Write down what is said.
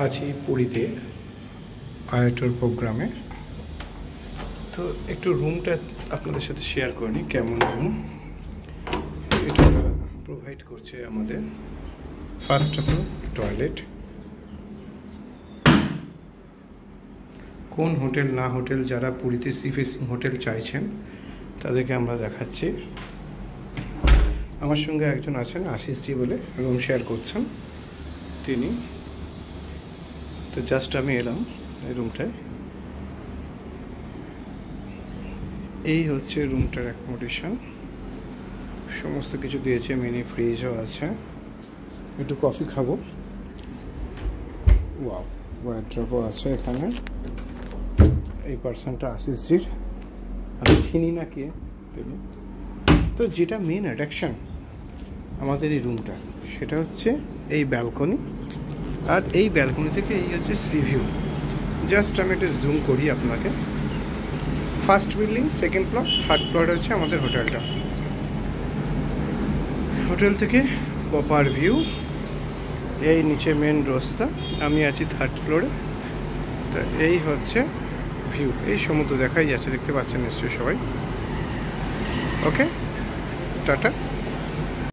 আছি পুরীতে আয়াটোর প্রোগ্রামে। তো একটু রুমটা আপনাদের সাথে শেয়ার করে নিই, কেমন রুম এটা প্রোভাইড করছে আমাদের। ফার্স্ট অফ অল টয়লেট, কোন হোটেল না হোটেল যারা পুরীতে সি ফেসিং হোটেল চাইছেন তাদেরকে আমরা দেখাচ্ছি। আমার সঙ্গে একজন আছেন আশিসজি বলে, রুম শেয়ার করছেন তিনি। তো জাস্ট আমি এলাম এই রুমটায়। এই হচ্ছে রুমটার অ্যাকোমোডেশন, সমস্ত কিছু দিয়েছে, মিনি ফ্রিজও আছে। একটু কফি খাবো। ওয়াও, ওয়ার্ড্রপও আছে এখানে। এই পার্সনটা আশিসজির, আমি চিনি না কে তিনি। তো যেটা মেন অ্যাট্রাকশন আমাদের এই রুমটা, সেটা হচ্ছে এই ব্যালকনি। আর এই ব্যালকনি থেকে এই হচ্ছে সি ভিউ। জাস্ট আমি একটা জুম করি আপনাকে। First building, second floor, third floor হচ্ছে আমাদের হোটেলটা। হোটেল থেকে প্রপার ভিউ, এই নিচে মেন রাস্তা, আমি আছি থার্ড ফ্লোরে। তা এই হচ্ছে ভিউ, এই সমুদ্র দেখাই যাচ্ছে, দেখতে পাচ্ছেন নিশ্চয়ই সবাই। ওকে, টাটা।